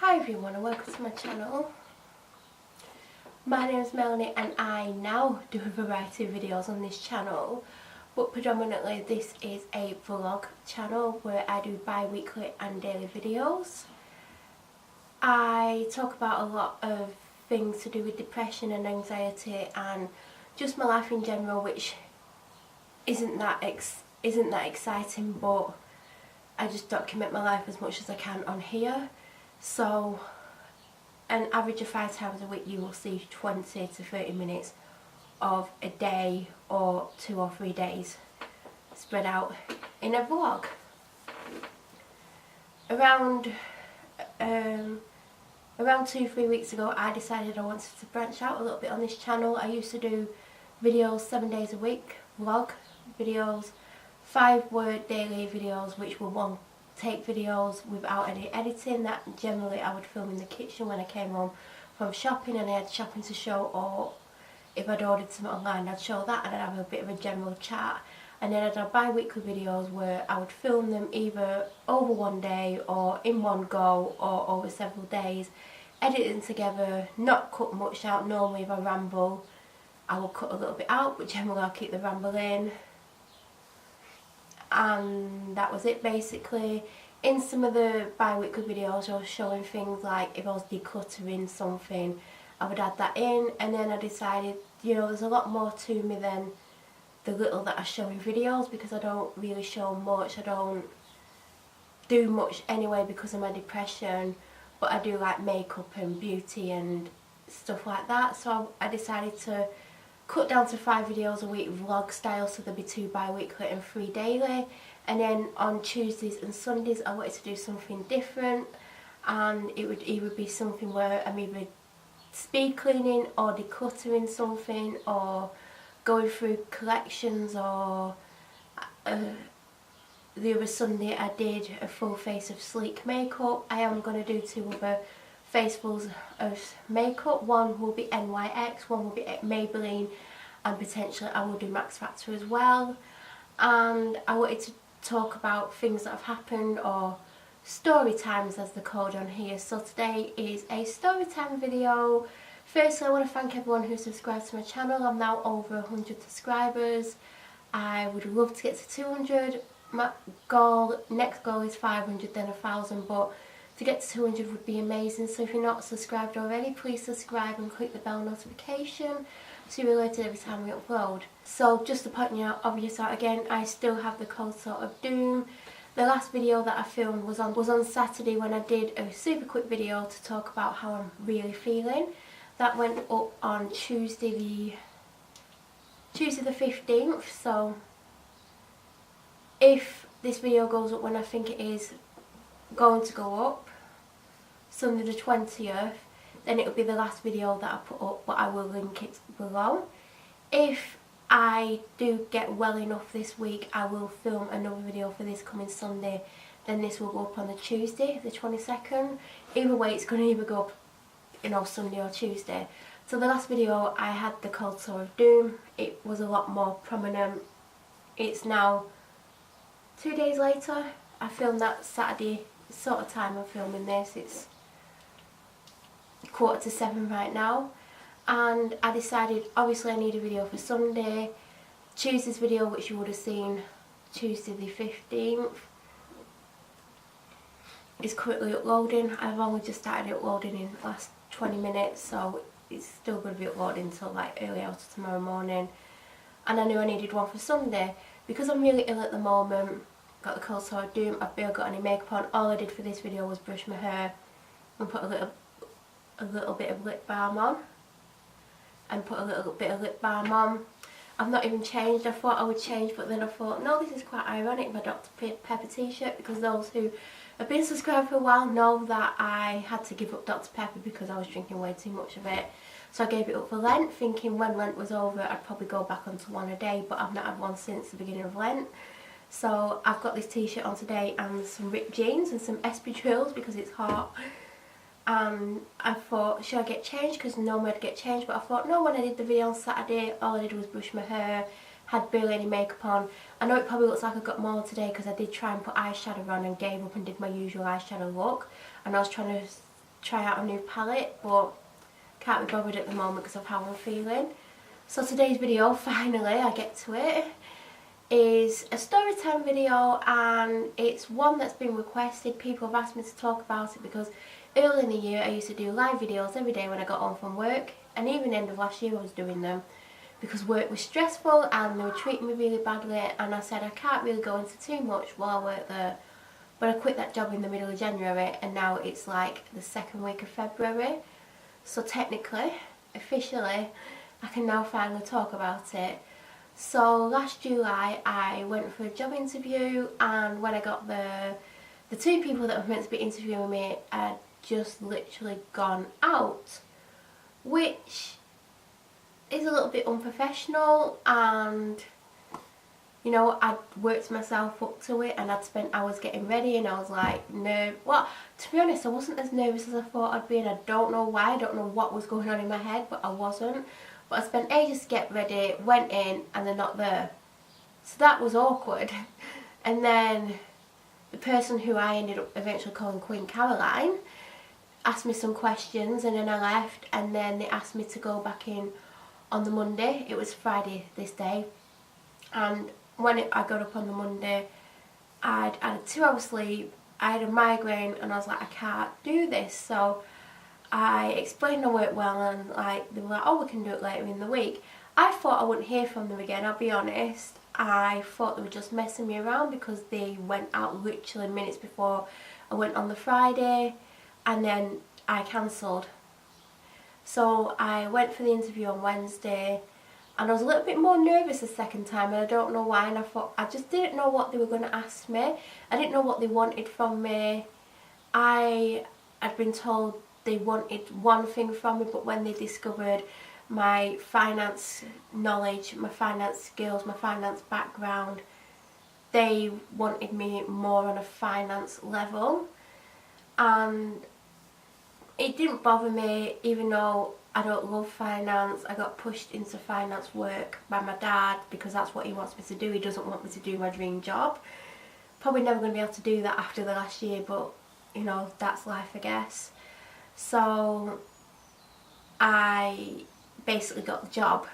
Hi everyone and welcome to my channel. My name is Melanie and I now do a variety of videos on this channel, but predominantly this is a vlog channel where I do bi-weekly and daily videos. I talk about a lot of things to do with depression and anxiety and just my life in general, which isn't that exciting, but I just document my life as much as I can on here. So an average of 5 times a week you will see 20 to 30 minutes of a day or 2 or 3 days spread out in a vlog. Around 2-3 weeks ago I decided I wanted to branch out a little bit on this channel. I used to do videos 7 days a week, vlog videos, 5-word daily videos which were one take videos without any editing that generally I would film in the kitchen when I came home from shopping and I had shopping to show, or if I'd ordered something online I'd show that and I'd have a bit of a general chat. And then I'd have bi-weekly videos where I would film them either over one day or in one go or over several days, edit them together, not cut much out. Normally if I ramble I will cut a little bit out, but generally I'll keep the ramble in. And that was it basically. In some of the bi-weekly videos I was showing things like if I was decluttering something I would add that in, and then I decided, you know, there's a lot more to me than the little that I show in videos because I don't really show much. I don't do much anyway because of my depression, but I do like makeup and beauty and stuff like that. So I decided to cut down to 5 videos a week vlog style, so there'll be 2 bi-weekly and 3 daily. And then on Tuesdays and Sundays I wanted to do something different, and it would either be something where I'm either speed cleaning or decluttering something or going through collections, or the other Sunday I did a full face of sleek makeup. I am going to do 2 other facefuls of makeup. One will be NYX, one will be Maybelline, and potentially I will do Max Factor as well. And I wanted to talk about things that have happened, or story times as they're called on here. So today is a story time video. Firstly I want to thank everyone who subscribed to my channel. I'm now over 100 subscribers. I would love to get to 200. My next goal is 500, then 1,000, but to get to 200 would be amazing. So if you're not subscribed already, please subscribe and click the bell notification so you're alerted every time we upload. So just to point you out, obvious out again, I still have the cold sore of doom. The last video that I filmed was on Saturday when I did a super quick video to talk about how I'm really feeling. That went up on Tuesday the 15th. So if this video goes up when I think it is going to go up, Sunday the 20th, then it will be the last video that I put up, but I will link it below. If I do get well enough this week I will film another video for this coming Sunday, then this will go up on the Tuesday the 22nd. Either way it's going to either go up, you know, Sunday or Tuesday. So the last video I had the cold sore of doom. It was a lot more prominent. It's now 2 days later. I filmed that Saturday sort of time I'm filming this. It's 6:45 right now, and I decided obviously I need a video for Sunday. Tuesday's video, which you would have seen Tuesday the 15th, is currently uploading. I've only just started uploading in the last 20 minutes, so it's still going to be uploading until like early hours of tomorrow morning. And I knew I needed one for Sunday because I'm really ill at the moment. Got the cold sore of doom. I've barely got any makeup on. All I did for this video was brush my hair and put a little bit of lip balm on. I've not even changed. I thought I would change, but then I thought, no, this is quite ironic, my Dr Pepper t-shirt, because those who have been subscribed for a while know that I had to give up Dr Pepper because I was drinking way too much of it. So I gave it up for Lent, thinking when Lent was over I'd probably go back onto one a day, but I've not had one since the beginning of Lent. So I've got this t-shirt on today and some ripped jeans and some espadrilles because it's hot. And I thought, should I get changed? Because normally I'd get changed, but I thought, no, when I did the video on Saturday all I did was brush my hair, had barely any makeup on. I know it probably looks like I got more today because I did try and put eyeshadow on and gave up and did my usual eyeshadow look, and I was trying to try out a new palette, but can't be bothered at the moment because of how I'm feeling. So today's video, finally I get to it, is a story time video, and it's one that's been requested. People have asked me to talk about it because early in the year I used to do live videos every day when I got home from work, and even end of last year I was doing them because work was stressful and they were treating me really badly, and I said I can't really go into too much while I work there. But I quit that job in the middle of January, and now it's like the second week of February. So technically, officially, I can now finally talk about it. So last July I went for a job interview, and when I got there, the two people that were meant to be interviewing me had just literally gone out, which is a little bit unprofessional. And you know, I'd worked myself up to it and I'd spent hours getting ready, and I was like, well, to be honest, I wasn't as nervous as I thought I'd be, and I don't know why. I don't know what was going on in my head, but I wasn't. But I spent ages to get ready, went in, and they're not there. So that was awkward. And then the person who I ended up eventually calling Queen Caroline asked me some questions, and then I left, and then they asked me to go back in on the Monday. It was Friday this day, and when I got up on the Monday, I'd had a 2-hour sleep, I had a migraine, and I was like, I can't do this. So I explained I weren't well, and like they were like, oh, we can do it later in the week. I thought I wouldn't hear from them again, I'll be honest. I thought they were just messing me around because they went out literally minutes before I went on the Friday, and then I cancelled. So I went for the interview on Wednesday, and I was a little bit more nervous the second time, and I don't know why. And I thought, I just didn't know what they were going to ask me. I didn't know what they wanted from me. I had been told they wanted one thing from me, but when they discovered my finance knowledge, my finance skills, my finance background, they wanted me more on a finance level. And it didn't bother me, even though I don't love finance. I got pushed into finance work by my dad because that's what he wants me to do. He doesn't want me to do my dream job. Probably never going to be able to do that after the last year, but you know, that's life, I guess. So I basically got the job,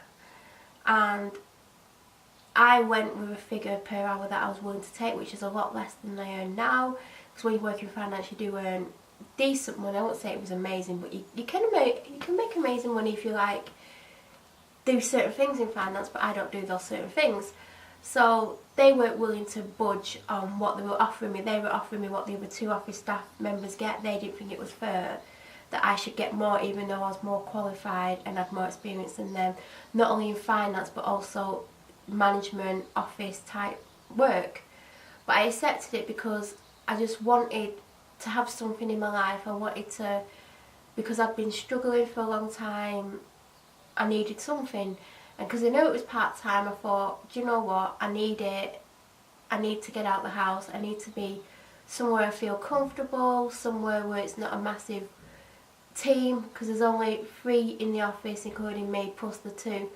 and I went with a figure per hour that I was willing to take, which is a lot less than I earn now, because when you work in finance you do earn decent money. I won't say it was amazing, but you can make amazing money if you like do certain things in finance, but I don't do those certain things. So they weren't willing to budge on what they were offering me. They were offering me what the other two office staff members get. They didn't think it was fair that I should get more, even though I was more qualified and had more experience than them, not only in finance but also management, office type work. But I accepted it because I just wanted to have something in my life. I wanted to, because I'd been struggling for a long time, I needed something. And because I know it was part-time, I thought, do you know what, I need it. I need to get out of the house. I need to be somewhere I feel comfortable, somewhere where it's not a massive team, because there's only 3 in the office, including me, plus the 2.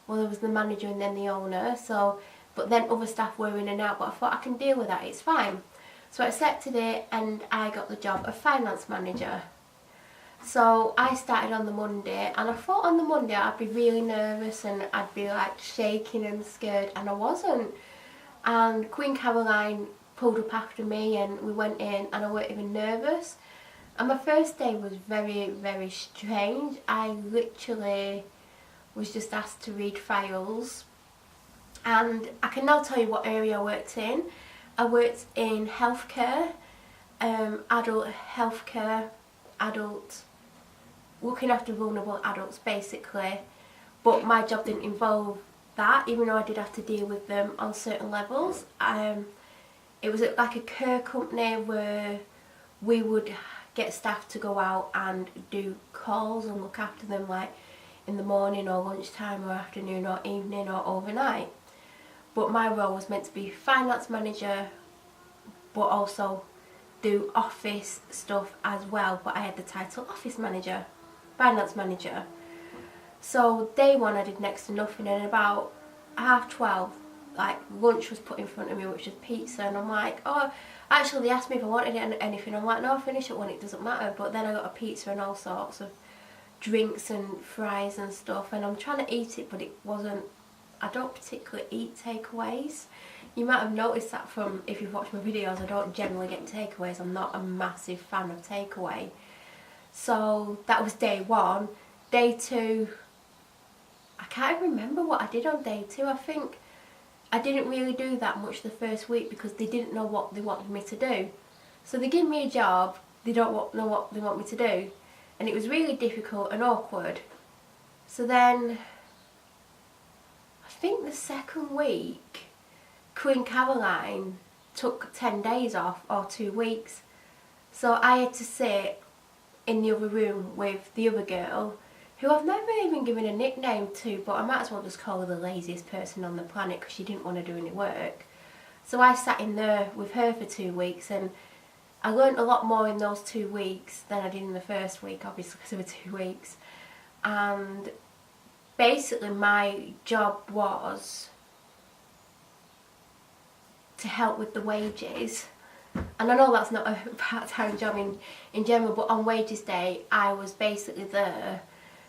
Well, there was the manager and then the owner, so, but then other staff were in and out, but I thought I can deal with that, it's fine. So I accepted it, and I got the job of finance manager. So I started on the Monday, and I thought on the Monday I'd be really nervous and I'd be like shaking and scared, and I wasn't. And Queen Caroline pulled up after me, and we went in, and I weren't even nervous. And my first day was very, very strange. I literally was just asked to read files, and I can now tell you what area I worked in. I worked in healthcare, adult healthcare, looking after vulnerable adults basically, but my job didn't involve that, even though I did have to deal with them on certain levels. It was like a care company where we would get staff to go out and do calls and look after them, like in the morning or lunchtime or afternoon or evening or overnight. But my role was meant to be finance manager, but also do office stuff as well. But I had the title office manager, finance manager. So day one I did next to nothing, and about 12:30 like lunch was put in front of me, which was pizza, and I'm like, oh, actually they asked me if I wanted anything. I'm like, no, I'll finish at one, it doesn't matter. But then I got a pizza and all sorts of drinks and fries and stuff, and I'm trying to eat it, but it wasn't, I don't particularly eat takeaways. You might have noticed that from, if you've watched my videos, I don't generally get takeaways. I'm not a massive fan of takeaway. So that was day one. Day two, I can't remember what I did on day two. I think I didn't really do that much the first week because they didn't know what they wanted me to do. So they give me a job, they don't know what they want me to do. And it was really difficult and awkward. So then, I think the second week, Queen Caroline took 10 days off, or 2 weeks. So I had to sit in the other room with the other girl, who I've never even given a nickname to, but I might as well just call her the laziest person on the planet because she didn't want to do any work. So I sat in there with her for 2 weeks, and I learned a lot more in those 2 weeks than I did in the first week, obviously because there were 2 weeks. And basically my job was to help with the wages. And I know that's not a part-time job in general, but on wages day I was basically there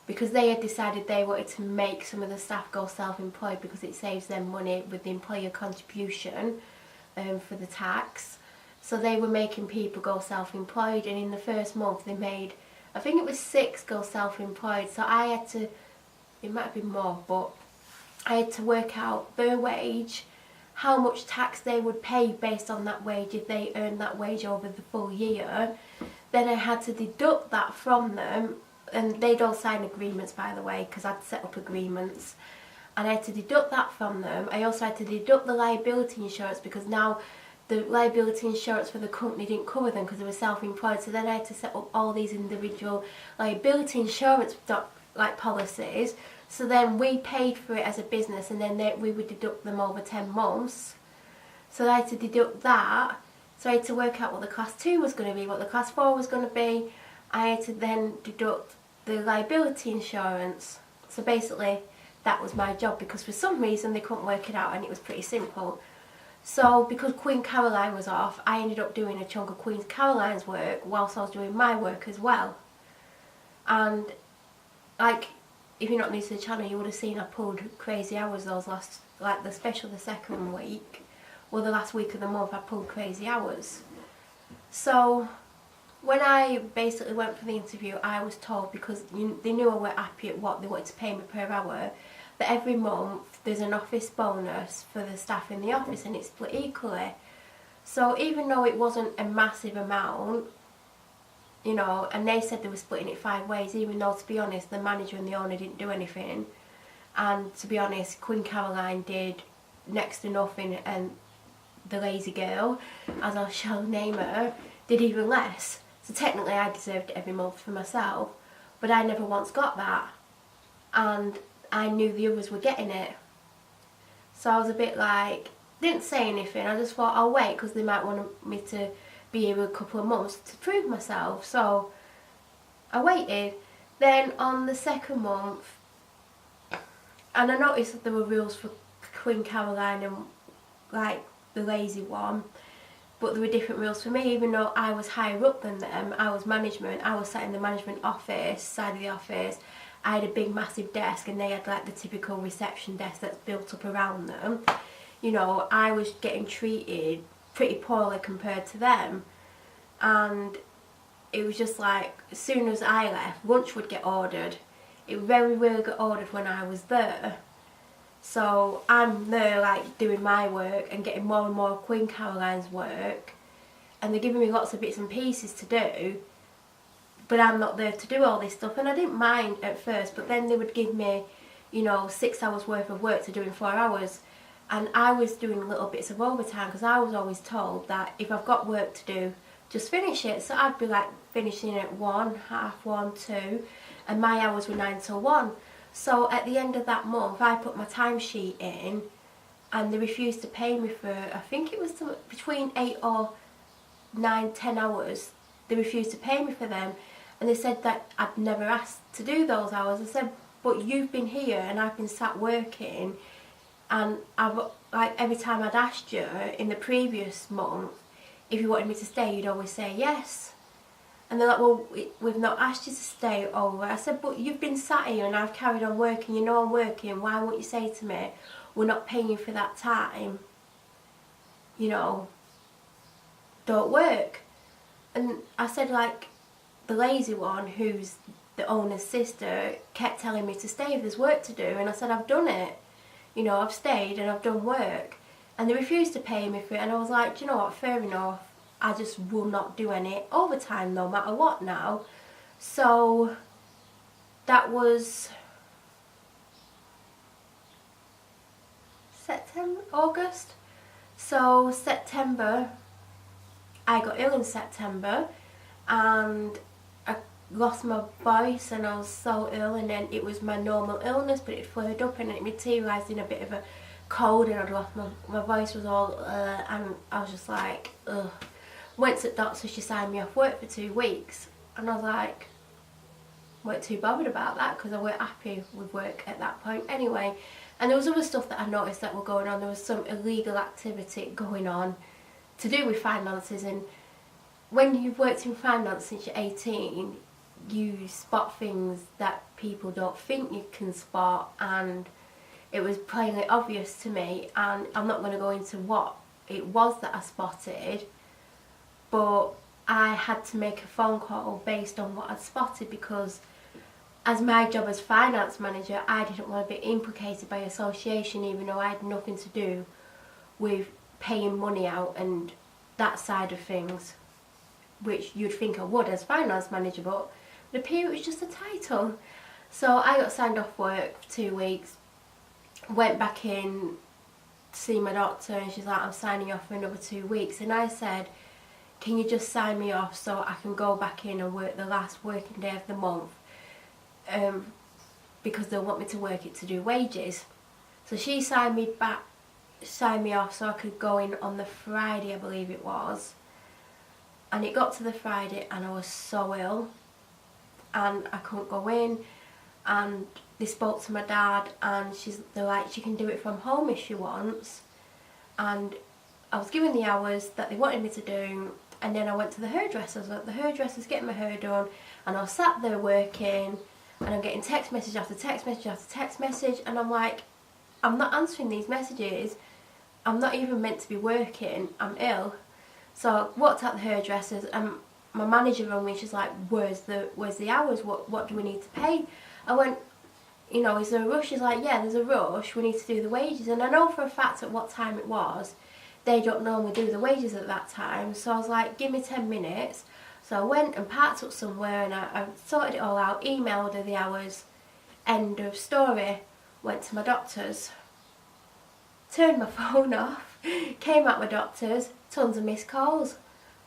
because they had decided they wanted to make some of the staff go self-employed because it saves them money with the employer contribution for the tax. So they were making people go self-employed, and in the first month they made, I think it was 6 go self-employed. So I had to, it might have been more, but I had to work out their wage, how much tax they would pay based on that wage if they earned that wage over the full year. Then I had to deduct that from them, and they'd all sign agreements, by the way, because I'd set up agreements, and I had to deduct that from them. I also had to deduct the liability insurance because now the liability insurance for the company didn't cover them because they were self-employed. So then I had to set up all these individual liability insurance policies. So then we paid for it as a business, and then we would deduct them over 10 months. So I had to deduct that. So I had to work out what the class 2 was going to be, what the class 4 was going to be. I had to then deduct the liability insurance. So basically that was my job, because for some reason they couldn't work it out, and it was pretty simple. So because Queen Caroline was off, I ended up doing a chunk of Queen Caroline's work whilst I was doing my work as well. And like, if you're not new to the channel, you would have seen I pulled crazy hours those last, like the second week, or the last week of the month I pulled crazy hours. So when I basically went for the interview, I was told, because they knew I weren't happy at what they wanted to pay me per hour, that every month there's an office bonus for the staff in the office, and it's split equally. So even though it wasn't a massive amount, you know, and they said they were splitting it 5 ways, even though, to be honest, the manager and the owner didn't do anything. And to be honest, Queen Caroline did next to nothing, and the lazy girl, as I shall name her, did even less. So technically I deserved it every month for myself, but I never once got that. And I knew the others were getting it. So I was a bit like, didn't say anything, I just thought I'll wait because they might want me to be here a couple of months to prove myself. So I waited. Then on the second month, and I noticed that there were rules for Queen Caroline and like the lazy one, but there were different rules for me. Even though I was higher up than them, I was management, I was sat in the management office, side of the office. I had a big massive desk, and they had like the typical reception desk that's built up around them. You know, I was getting treated pretty poorly compared to them, and it was just like, as soon as I left, lunch would get ordered. It very rarely got ordered when I was there. So I'm there like doing my work and getting more and more of Queen Caroline's work, and they're giving me lots of bits and pieces to do, but I'm not there to do all this stuff. And I didn't mind at first, but then they would give me, you know, 6 hours worth of work to do in 4 hours. And I was doing little bits of overtime because I was always told that if I've got work to do, just finish it. So I'd be like finishing at 1, half 1, 2, and my hours were 9 till 1. So at the end of that month I put my timesheet in, and they refused to pay me for, I think it was between 8 or 9, 10 hours. They refused to pay me for them, and they said that I'd never asked to do those hours. I said, but you've been here and I've been sat working, And I've, like, every time I'd asked you in the previous month if you wanted me to stay, you'd always say yes. And they're like, well, we've not asked you to stay over. I said, but you've been sat here and I've carried on working, you know I'm working, why won't you say to me, we're not paying you for that time, you know, don't work. And I said, like, the lazy one, who's the owner's sister, kept telling me to stay if there's work to do, and I said, I've done it, you know, I've stayed and I've done work, and they refused to pay me for it. And I was like, do you know what, fair enough, I just will not do any overtime no matter what now. So that was August. So September, I got ill in September and I lost my voice and I was so ill, and then it was my normal illness but it flared up and it materialised in a bit of a cold, and I'd lost my voice was all and I was just like, ugh. Went to the doctor, she signed me off work for 2 weeks, and I was like, weren't too bothered about that because I weren't happy with work at that point anyway. And there was other stuff that I noticed that were going on. There was some illegal activity going on to do with finances, and when you've worked in finance since you're 18, you spot things that people don't think you can spot, and it was plainly obvious to me. And I'm not going to go into what it was that I spotted, but I had to make a phone call based on what I'd spotted, because as my job as finance manager, I didn't want to be implicated by association, even though I had nothing to do with paying money out and that side of things, which you'd think I would as finance manager, but it appeared it was just a title. So I got signed off work for 2 weeks, went back in to see my doctor, and she's like, I'm signing you off for another 2 weeks. And I said, can you just sign me off so I can go back in and work the last working day of the month, because they'll want me to work it to do wages. So she signed me off so I could go in on the Friday, I believe it was. And it got to the Friday and I was so ill and I couldn't go in, and they spoke to my dad and they're like, she can do it from home if she wants. And I was given the hours that they wanted me to do, and then I went to the hairdressers. The hairdressers getting my hair done, and I was sat there working, and I'm getting text message after text message after text message, and I'm like, I'm not answering these messages, I'm not even meant to be working, I'm ill. So I walked out the hairdressers and my manager rang me, she's like, where's the hours, what do we need to pay? I went, you know, is there a rush? She's like, yeah, there's a rush, we need to do the wages. And I know for a fact at what time it was, they don't normally do the wages at that time. So I was like, give me 10 minutes. So I went and parked up somewhere and I sorted it all out, emailed her the hours, end of story. Went to my doctor's, turned my phone off, came at my doctor's, tons of missed calls.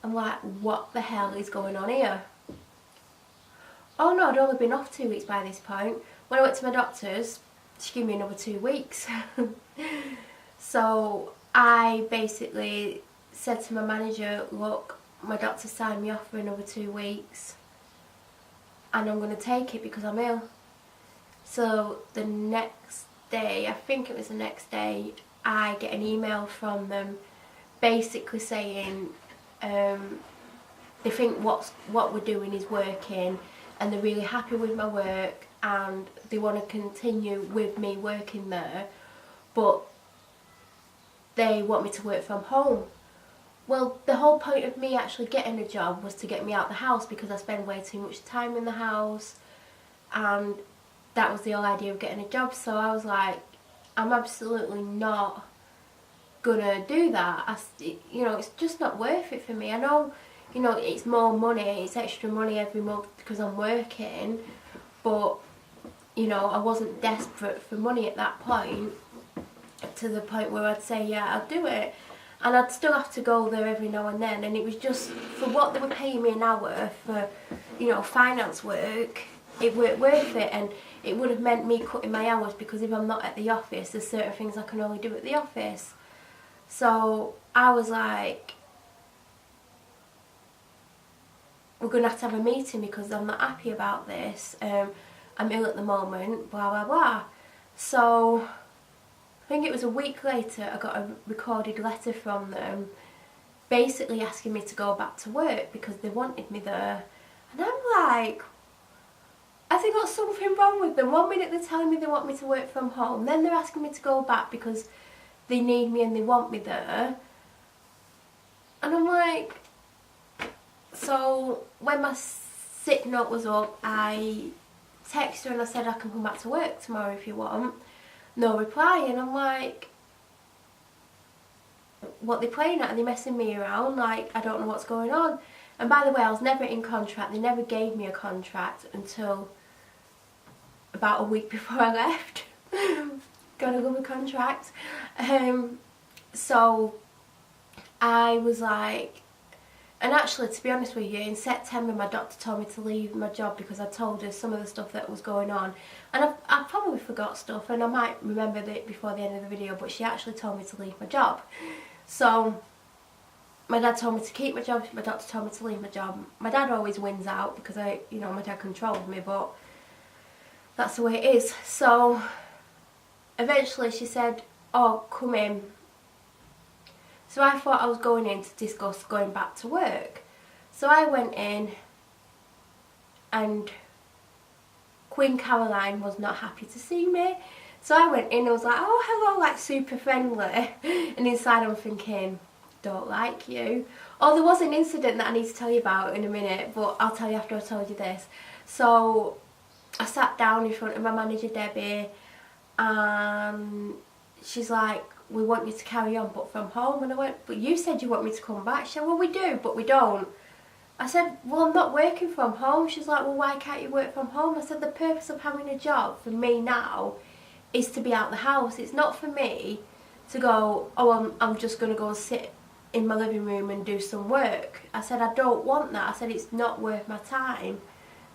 I'm like, what the hell is going on here? Oh no, I'd only been off 2 weeks by this point. When I went to my doctor's, she gave me another 2 weeks. So I basically said to my manager, look, my doctor signed me off for another 2 weeks and I'm going to take it because I'm ill. So the next day, I think it was the next day, I get an email from them basically saying they think what we're doing is working and they're really happy with my work and they want to continue with me working there, but they want me to work from home. Well, the whole point of me actually getting a job was to get me out of the house, because I spend way too much time in the house, and that was the whole idea of getting a job. So I was like, I'm absolutely not gonna do that. You know, it's just not worth it for me. I know, you know, it's more money, it's extra money every month because I'm working, but, you know, I wasn't desperate for money at that point, to the point where I'd say, yeah, I'll do it. And I'd still have to go there every now and then, and it was just, for what they were paying me an hour for, you know, finance work, it weren't worth it. And it would have meant me cutting my hours, because if I'm not at the office, there's certain things I can only do at the office. So I was like, we're going to have a meeting because I'm not happy about this. I'm ill at the moment, blah, blah, blah. So I think it was a week later, I got a recorded letter from them basically asking me to go back to work because they wanted me there. And I'm like, I think got something wrong with them. One minute they're telling me they want me to work from home, then they're asking me to go back because they need me and they want me there. And I'm like, so when my sick note was up, I texted her and I said I can come back to work tomorrow if you want. No reply, and I'm like, what they playing at? Are they messing me around? Like, I don't know what's going on. And by the way, I was never in contract. They never gave me a contract until about a week before I left. Gotta love a contract. So I was like, and actually, to be honest with you, in September my doctor told me to leave my job because I told her some of the stuff that was going on. And I probably forgot stuff, and I might remember it before the end of the video, but she actually told me to leave my job. So my dad told me to keep my job, my doctor told me to leave my job. My dad always wins out because my dad controls me, but that's the way it is. So eventually she said, oh, come in. So I thought I was going in to discuss going back to work. So I went in, and Queen Caroline was not happy to see me. So I went in and was like, oh hello, like super friendly. And inside I'm thinking, don't like you. Oh, there was an incident that I need to tell you about in a minute, but I'll tell you after I've told you this. So I sat down in front of my manager Debbie, and she's like, we want you to carry on but from home. And I went, but you said you want me to come back. She said, well we do, but we don't. I said, well I'm not working from home. She's like, well why can't you work from home? I said, the purpose of having a job for me now is to be out the house. It's not for me to go, oh I'm just going to go and sit in my living room and do some work. I said, I don't want that. I said, it's not worth my time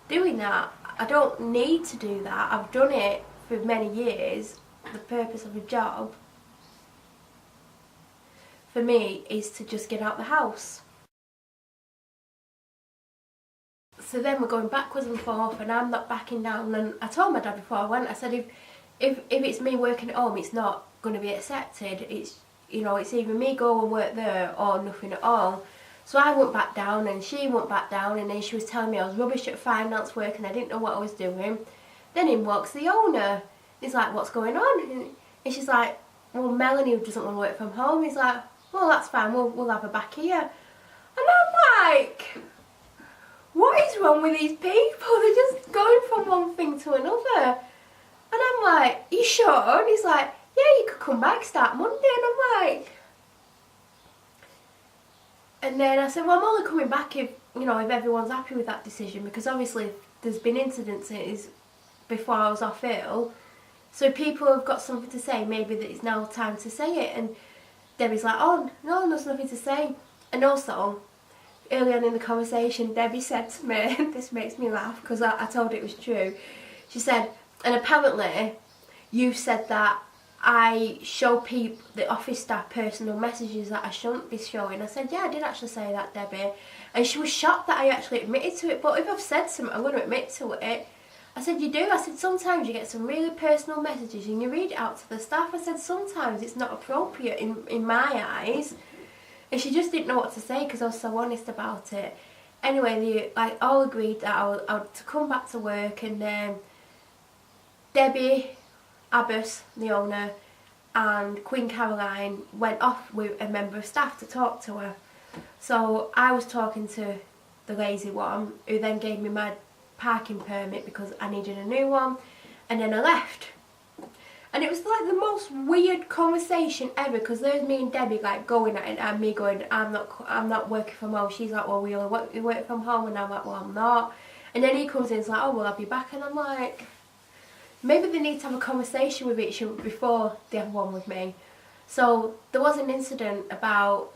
doing that. I don't need to do that. I've done it for many years. The purpose of a job for me is to just get out the house. So then we're going backwards and forth, and I'm not backing down. And I told my dad before I went, I said, if it's me working at home, it's not going to be accepted. It's either me go and work there or nothing at all. So I went back down and she went back down, and then she was telling me I was rubbish at finance work and I didn't know what I was doing. Then in walks the owner. He's like, what's going on? And she's like, well Melanie doesn't want to work from home. He's like, well that's fine, we'll have her back here. And I'm like, what is wrong with these people? They're just going from one thing to another. And I'm like, you sure? And he's like, yeah, you could come back, start Monday. And I'm like, and then I said, well I'm only coming back if everyone's happy with that decision, because obviously there's been incidences before I was off ill, so people have got something to say, maybe that it's now time to say it. And Debbie's like, oh no, there's nothing to say. And also, early on in the conversation, Debbie said to me, this makes me laugh because I told her it was true, she said, and apparently you said that I show people, the office staff, personal messages that I shouldn't be showing. I said, yeah, I did actually say that, Debbie. And she was shocked that I actually admitted to it. But if I've said something, I'm going to admit to it. I said, you do? I said, sometimes you get some really personal messages and you read it out to the staff. I said, sometimes it's not appropriate in my eyes. And she just didn't know what to say because I was so honest about it. Anyway, they all agreed that I was to come back to work, and Debbie, Abbas, the owner, and Queen Caroline went off with a member of staff to talk to her. So I was talking to the lazy one, who then gave me my parking permit because I needed a new one, and then I left. And it was like the most weird conversation ever, because there's me and Debbie like going at it, and me going, I'm not working from home. She's like, well, we work from home, and I'm like, well, I'm not. And then he comes in and is like, oh, well, I'll be back. And I'm like, maybe they need to have a conversation with each other before they have one with me. So there was an incident about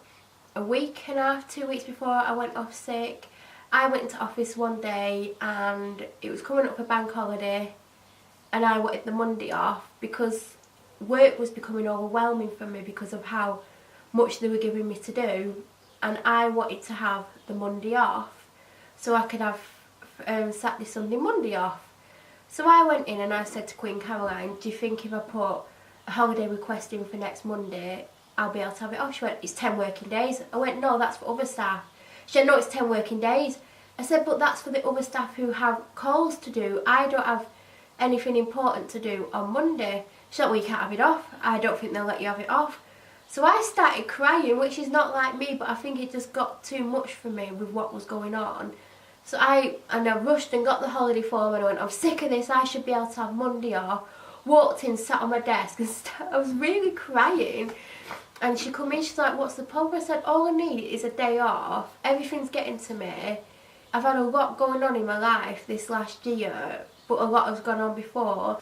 a week and a half, 2 weeks before I went off sick. I went into office one day and it was coming up for bank holiday, and I wanted the Monday off because work was becoming overwhelming for me because of how much they were giving me to do, and I wanted to have the Monday off so I could have Saturday, Sunday, Monday off. So I went in and I said to Queen Caroline, do you think if I put a holiday request in for next Monday, I'll be able to have it off. She went, it's 10 working days. I went, no, that's for other staff. She said, no, it's 10 working days. I said, but that's for the other staff who have calls to do. I don't have anything important to do on Monday. She said, well, you can't have it off. I don't think they'll let you have it off. So I started crying, which is not like me, but I think it just got too much for me with what was going on. So I rushed and got the holiday form and I went, I'm sick of this, I should be able to have Monday off. Walked in, sat on my desk and I was really crying. And she come in, she's like, what's the problem? I said, all I need is a day off. Everything's getting to me. I've had a lot going on in my life this last year, but a lot has gone on before.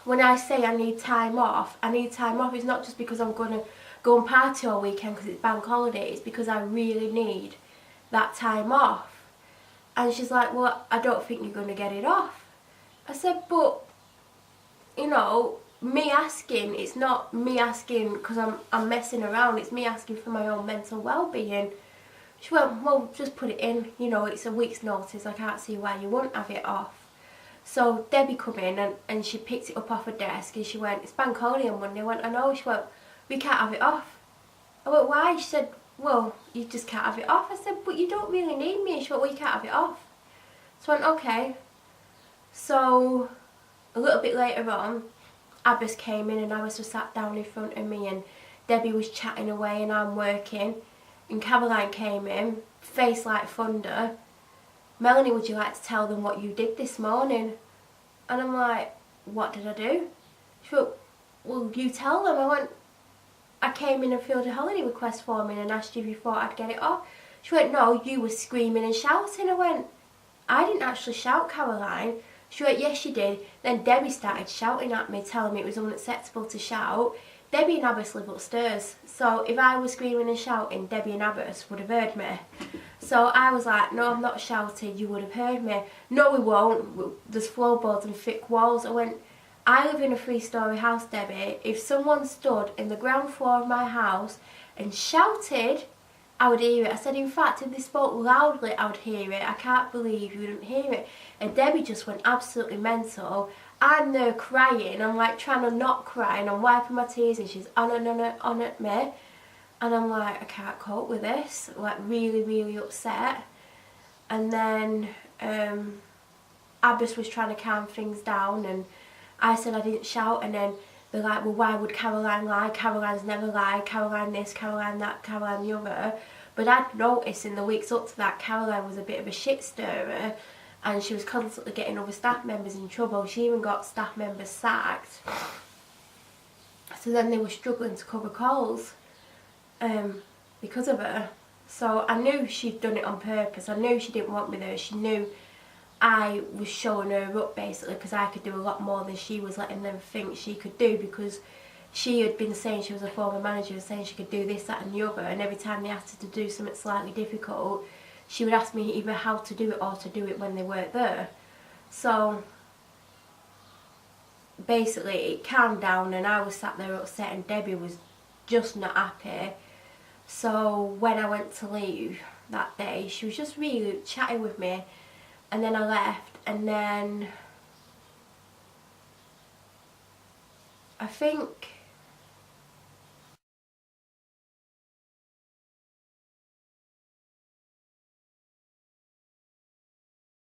When I say I need time off, it's not just because I'm going to go and party all weekend because it's bank holiday, it's because I really need that time off. And she's like, well, I don't think you're going to get it off. I said, but, you know, me asking, it's not me asking because I'm messing around, it's me asking for my own mental well-being. She went, well, just put it in, you know, it's a week's notice, I can't see why you won't have it off. So Debbie come in and she picked it up off her desk and she went, it's bank holiday on Monday. I went, I know. She went, we can't have it off. I went, why? She said, well, you just can't have it off. I said, but you don't really need me. She went, well, you can't have it off. So I went, okay. So a little bit later on, Abbas came in and Abbas was sat down in front of me and Debbie was chatting away and I'm working. And Caroline came in, face like thunder. Melanie, would you like to tell them what you did this morning? And I'm like, what did I do? She went, well, you tell them. I went, I came in and filled a holiday request form in and asked you if you thought I'd get it off. She went, no, you were screaming and shouting. I went, I didn't actually shout, Caroline. She went, yes, you did. Then Debbie started shouting at me, telling me it was unacceptable to shout. Debbie and Abbas live upstairs, so if I was screaming and shouting, Debbie and Abbas would have heard me. So I was like, no, I'm not shouting, you would have heard me. No, we won't, there's floorboards and thick walls. I went, I live in a 3-storey house, Debbie. If someone stood in the ground floor of my house and shouted, I would hear it. I said, in fact, if they spoke loudly, I would hear it. I can't believe you wouldn't hear it. And Debbie just went absolutely mental. I'm there crying. I'm like trying to not cry and I'm wiping my tears and she's on at me. And I'm like, I can't cope with this. Like really, really upset. And then Abbas was trying to calm things down and I said I didn't shout, and then they're like, well, why would Caroline lie? Caroline's never lied. Caroline this, Caroline that, Caroline the other. But I'd noticed in the weeks up to that, Caroline was a bit of a shit stirrer and she was constantly getting other staff members in trouble. She even got staff members sacked. So then they were struggling to cover calls because of her. So I knew she'd done it on purpose. I knew she didn't want me there. She knew I was showing her up basically because I could do a lot more than she was letting them think she could do, because she had been saying she was a former manager and saying she could do this, that and the other, and every time they asked her to do something slightly difficult, she would ask me either how to do it or to do it when they weren't there. So basically it calmed down and I was sat there upset and Debbie was just not happy. So when I went to leave that day, she was just really chatting with me. And then I left, and then I think